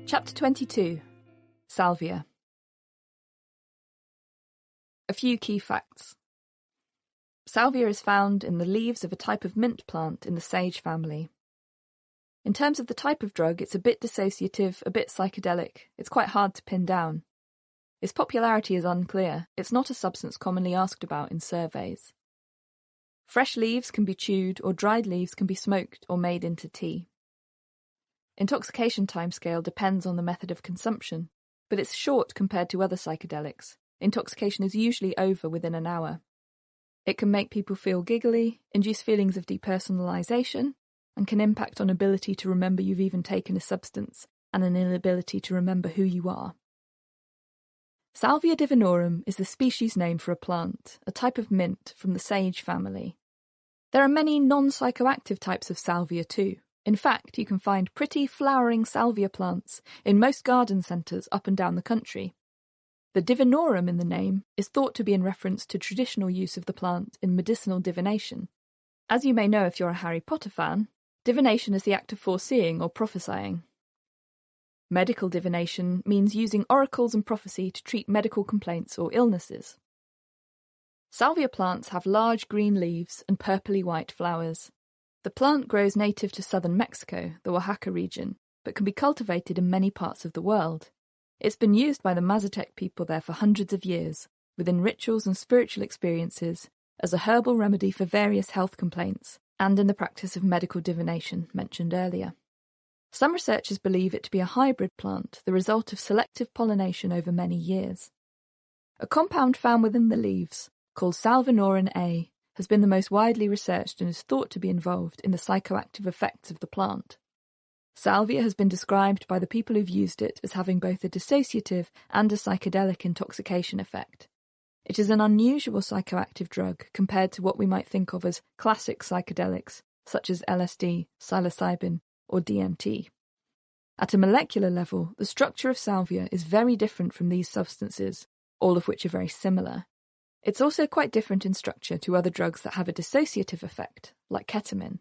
Chapter 22. Salvia. A few key facts. Salvia is found in the leaves of a type of mint plant in the sage family. In terms of the type of drug, it's a bit dissociative, a bit psychedelic. It's quite hard to pin down. Its popularity is unclear. It's not a substance commonly asked about in surveys. Fresh leaves can be chewed, or dried leaves can be smoked or made into tea. Intoxication timescale depends on the method of consumption, but it's short compared to other psychedelics. Intoxication is usually over within an hour. It can make people feel giggly, induce feelings of depersonalization, and can impact on ability to remember you've even taken a substance and an inability to remember who you are. Salvia divinorum is the species name for a plant, a type of mint from the sage family. There are many non-psychoactive types of salvia too. In fact, you can find pretty flowering salvia plants in most garden centres up and down the country. The divinorum in the name is thought to be in reference to traditional use of the plant in medicinal divination. As you may know if you're a Harry Potter fan, divination is the act of foreseeing or prophesying. Medical divination means using oracles and prophecy to treat medical complaints or illnesses. Salvia plants have large green leaves and purpley white flowers. The plant grows native to southern Mexico, the Oaxaca region, but can be cultivated in many parts of the world. It's been used by the Mazatec people there for hundreds of years, within rituals and spiritual experiences, as a herbal remedy for various health complaints, and in the practice of medical divination mentioned earlier. Some researchers believe it to be a hybrid plant, the result of selective pollination over many years. A compound found within the leaves, called salvinorin A, has been the most widely researched and is thought to be involved in the psychoactive effects of the plant. Salvia has been described by the people who've used it as having both a dissociative and a psychedelic intoxication effect. It is an unusual psychoactive drug compared to what we might think of as classic psychedelics, such as LSD, psilocybin, or DMT. At a molecular level, the structure of salvia is very different from these substances, all of which are very similar. It's also quite different in structure to other drugs that have a dissociative effect, like ketamine.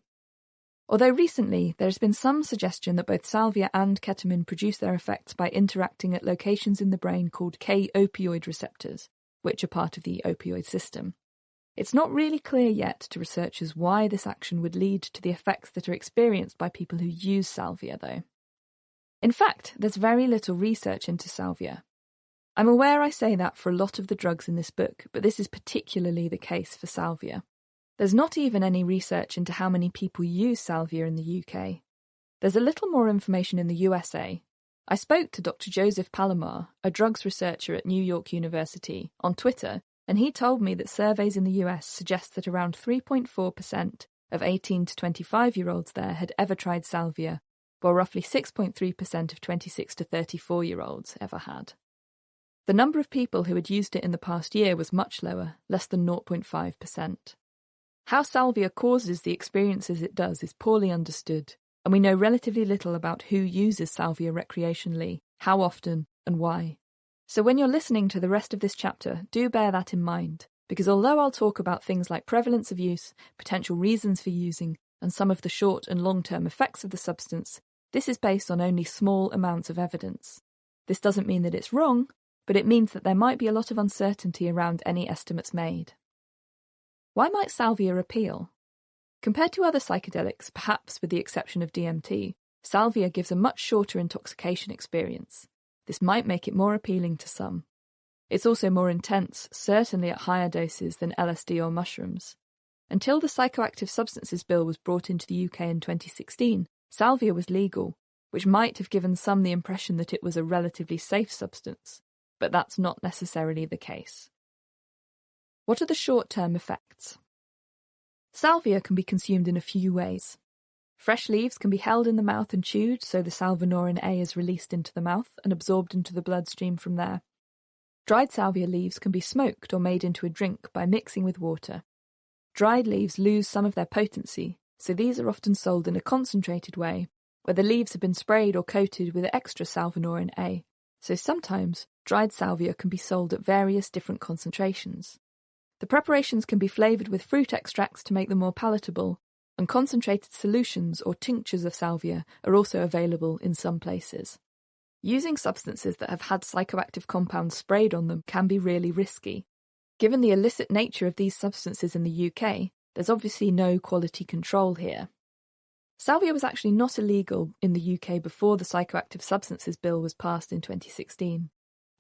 Although recently there has been some suggestion that both salvia and ketamine produce their effects by interacting at locations in the brain called K-opioid receptors, which are part of the opioid system. It's not really clear yet to researchers why this action would lead to the effects that are experienced by people who use salvia, though. In fact, there's very little research into salvia. I'm aware I say that for a lot of the drugs in this book, but this is particularly the case for salvia. There's not even any research into how many people use salvia in the UK. There's a little more information in the USA. I spoke to Dr. Joseph Palomar, a drugs researcher at New York University, on Twitter, and he told me that surveys in the US suggest that around 3.4% of 18 to 25-year-olds there had ever tried salvia, while roughly 6.3% of 26 to 34-year-olds ever had. The number of people who had used it in the past year was much lower, less than 0.5%. How salvia causes the experiences it does is poorly understood, and we know relatively little about who uses salvia recreationally, how often, and why. So when you're listening to the rest of this chapter, do bear that in mind, because although I'll talk about things like prevalence of use, potential reasons for using, and some of the short and long-term effects of the substance, this is based on only small amounts of evidence. This doesn't mean that it's wrong, but it means that there might be a lot of uncertainty around any estimates made. Why might salvia appeal? Compared to other psychedelics, perhaps with the exception of DMT, salvia gives a much shorter intoxication experience. This might make it more appealing to some. It's also more intense, certainly at higher doses than LSD or mushrooms. Until the Psychoactive Substances Bill was brought into the UK in 2016, salvia was legal, which might have given some the impression that it was a relatively safe substance. But that's not necessarily the case. What are the short-term effects? Salvia can be consumed in a few ways. Fresh leaves can be held in the mouth and chewed, so the salvinorin A is released into the mouth and absorbed into the bloodstream from there. Dried salvia leaves can be smoked or made into a drink by mixing with water. Dried leaves lose some of their potency, so these are often sold in a concentrated way, where the leaves have been sprayed or coated with extra salvinorin A. So sometimes, dried salvia can be sold at various different concentrations. The preparations can be flavoured with fruit extracts to make them more palatable, and concentrated solutions or tinctures of salvia are also available in some places. Using substances that have had psychoactive compounds sprayed on them can be really risky. Given the illicit nature of these substances in the UK, there's obviously no quality control here. Salvia was actually not illegal in the UK before the Psychoactive Substances Bill was passed in 2016.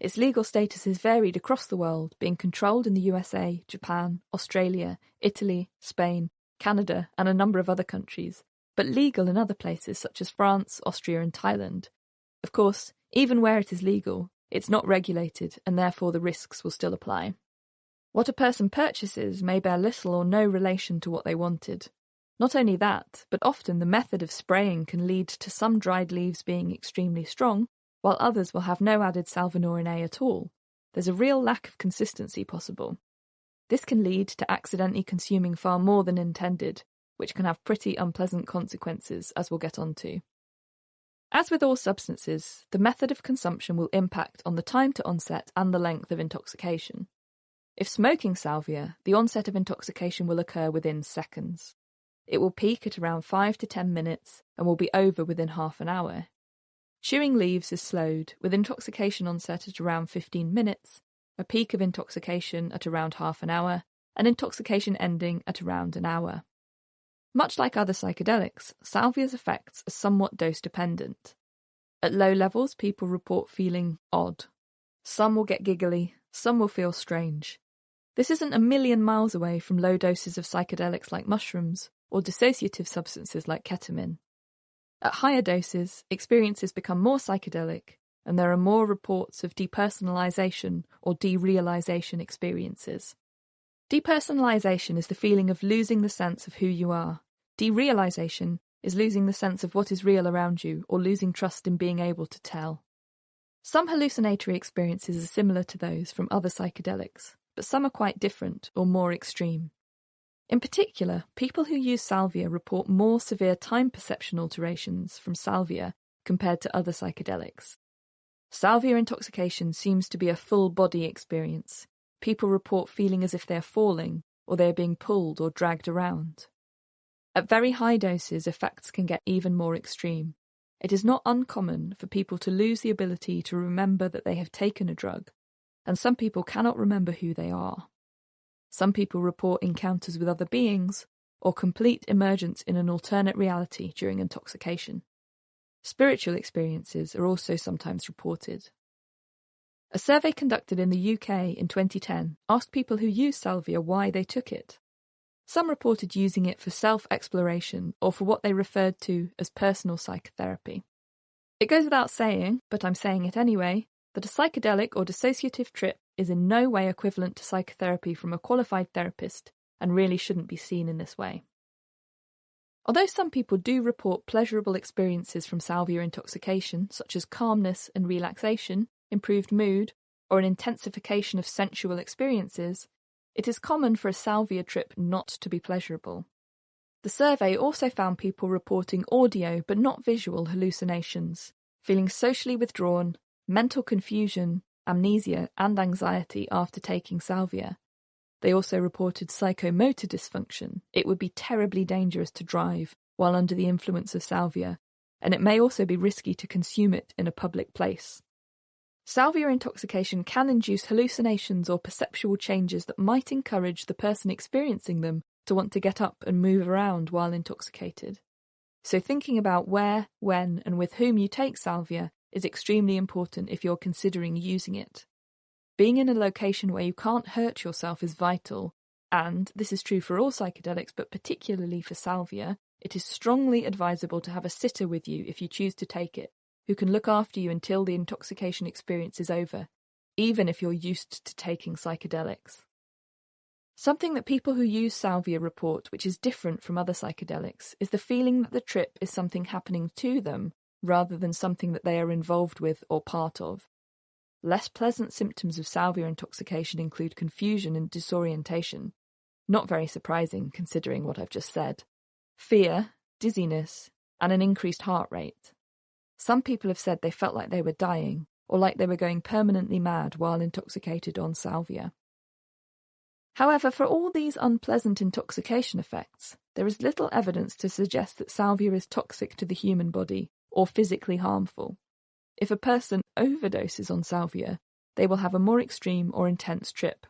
Its legal status has varied across the world, being controlled in the USA, Japan, Australia, Italy, Spain, Canada, and a number of other countries, but legal in other places such as France, Austria, and Thailand. Of course, even where it is legal, it's not regulated, and therefore the risks will still apply. What a person purchases may bear little or no relation to what they wanted. Not only that, but often the method of spraying can lead to some dried leaves being extremely strong, while others will have no added salvinorin A at all. There's a real lack of consistency possible. This can lead to accidentally consuming far more than intended, which can have pretty unpleasant consequences, as we'll get onto. As with all substances, the method of consumption will impact on the time to onset and the length of intoxication. If smoking salvia, the onset of intoxication will occur within seconds. It will peak at around 5 to 10 minutes and will be over within half an hour. Chewing leaves is slowed, with intoxication onset at around 15 minutes, a peak of intoxication at around half an hour, and intoxication ending at around an hour. Much like other psychedelics, salvia's effects are somewhat dose-dependent. At low levels, people report feeling odd. Some will get giggly, some will feel strange. This isn't a million miles away from low doses of psychedelics like mushrooms or dissociative substances like ketamine. At higher doses, experiences become more psychedelic, and there are more reports of depersonalization or derealization experiences. Depersonalization is the feeling of losing the sense of who you are. Derealization is losing the sense of what is real around you or losing trust in being able to tell. Some hallucinatory experiences are similar to those from other psychedelics, but some are quite different or more extreme. In particular, people who use salvia report more severe time perception alterations from salvia compared to other psychedelics. Salvia intoxication seems to be a full-body experience. People report feeling as if they're falling, or they're being pulled or dragged around. At very high doses, effects can get even more extreme. It is not uncommon for people to lose the ability to remember that they have taken a drug, and some people cannot remember who they are. Some people report encounters with other beings, or complete emergence in an alternate reality during intoxication. Spiritual experiences are also sometimes reported. A survey conducted in the UK in 2010 asked people who used salvia why they took it. Some reported using it for self-exploration or for what they referred to as personal psychotherapy. It goes without saying, but I'm saying it anyway, that a psychedelic or dissociative trip is in no way equivalent to psychotherapy from a qualified therapist and really shouldn't be seen in this way. Although some people do report pleasurable experiences from salvia intoxication, such as calmness and relaxation, improved mood, or an intensification of sensual experiences, it is common for a salvia trip not to be pleasurable. The survey also found people reporting audio but not visual hallucinations, feeling socially withdrawn, mental confusion, amnesia, and anxiety after taking salvia. They also reported psychomotor dysfunction. It would be terribly dangerous to drive while under the influence of salvia, and it may also be risky to consume it in a public place. Salvia intoxication can induce hallucinations or perceptual changes that might encourage the person experiencing them to want to get up and move around while intoxicated. So thinking about where, when, and with whom you take salvia is extremely important if you're considering using it. Being in a location where you can't hurt yourself is vital, and this is true for all psychedelics, but particularly for salvia, it is strongly advisable to have a sitter with you if you choose to take it, who can look after you until the intoxication experience is over, even if you're used to taking psychedelics. Something that people who use salvia report, which is different from other psychedelics, is the feeling that the trip is something happening to them rather than something that they are involved with or part of. Less pleasant symptoms of salvia intoxication include confusion and disorientation. Not very surprising considering what I've just said. Fear, dizziness, and an increased heart rate. Some people have said they felt like they were dying or like they were going permanently mad while intoxicated on salvia. However, for all these unpleasant intoxication effects, there is little evidence to suggest that salvia is toxic to the human body or physically harmful. if a person overdoses on salvia, they will have a more extreme or intense trip.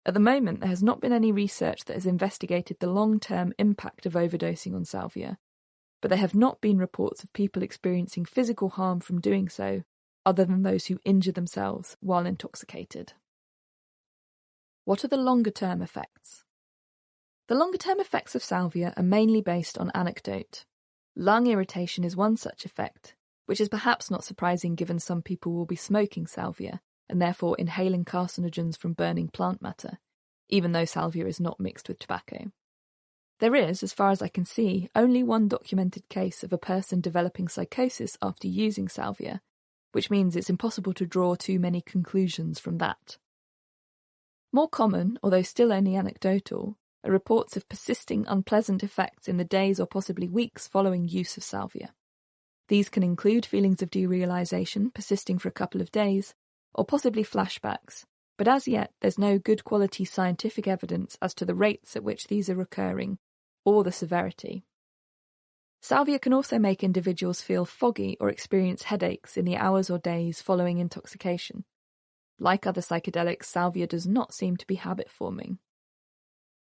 At the moment, there has not been any research that has investigated the long-term impact of overdosing on salvia, but there have not been reports of people experiencing physical harm from doing so, other than those who injure themselves while intoxicated. What are the longer-term effects? The longer-term effects of salvia are mainly based on anecdote. Lung irritation is one such effect, which is perhaps not surprising given some people will be smoking salvia and therefore inhaling carcinogens from burning plant matter, even though salvia is not mixed with tobacco. There is, as far as I can see, only one documented case of a person developing psychosis after using salvia, which means it's impossible to draw too many conclusions from that. More common, although still only anecdotal, are reports of persisting unpleasant effects in the days or possibly weeks following use of salvia. These can include feelings of derealization persisting for a couple of days, or possibly flashbacks, but as yet there's no good quality scientific evidence as to the rates at which these are occurring, or the severity. Salvia can also make individuals feel foggy or experience headaches in the hours or days following intoxication. Like other psychedelics, salvia does not seem to be habit-forming.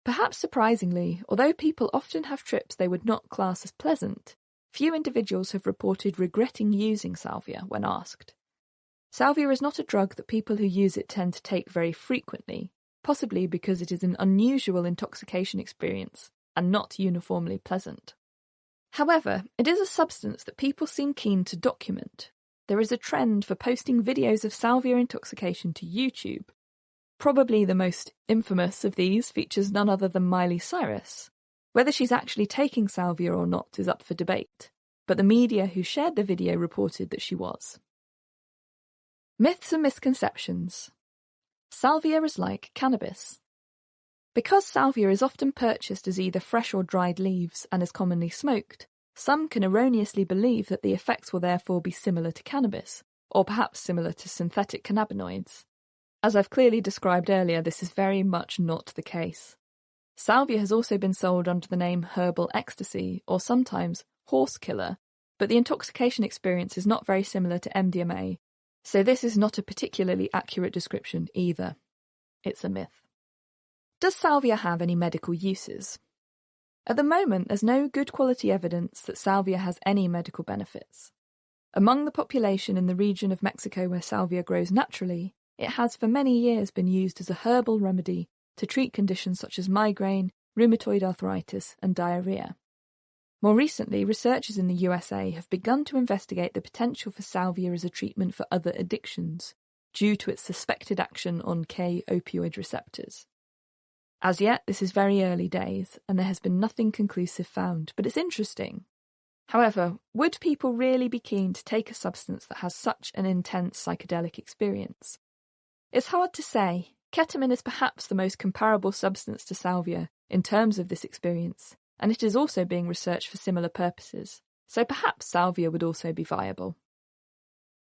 Perhaps surprisingly, although people often have trips they would not class as pleasant, few individuals have reported regretting using salvia when asked. Salvia is not a drug that people who use it tend to take very frequently, possibly because it is an unusual intoxication experience and not uniformly pleasant. However, it is a substance that people seem keen to document. There is a trend for posting videos of salvia intoxication to YouTube. Probably the most infamous of these features none other than Miley Cyrus. Whether she's actually taking salvia or not is up for debate, but the media who shared the video reported that she was. Myths and misconceptions. Salvia is like cannabis. Because salvia is often purchased as either fresh or dried leaves and is commonly smoked, some can erroneously believe that the effects will therefore be similar to cannabis, or perhaps similar to synthetic cannabinoids. As I've clearly described earlier, this is very much not the case. Salvia has also been sold under the name herbal ecstasy, or sometimes horse killer, but the intoxication experience is not very similar to MDMA, so this is not a particularly accurate description either. It's a myth. Does salvia have any medical uses? At the moment, there's no good quality evidence that salvia has any medical benefits. Among the population in the region of Mexico where salvia grows naturally, it has for many years been used as a herbal remedy to treat conditions such as migraine, rheumatoid arthritis, and diarrhea. More recently, researchers in the USA have begun to investigate the potential for salvia as a treatment for other addictions, due to its suspected action on K-opioid receptors. As yet, this is very early days, and there has been nothing conclusive found, but it's interesting. However, would people really be keen to take a substance that has such an intense psychedelic experience? It's hard to say. Ketamine is perhaps the most comparable substance to salvia in terms of this experience, and it is also being researched for similar purposes, so perhaps salvia would also be viable.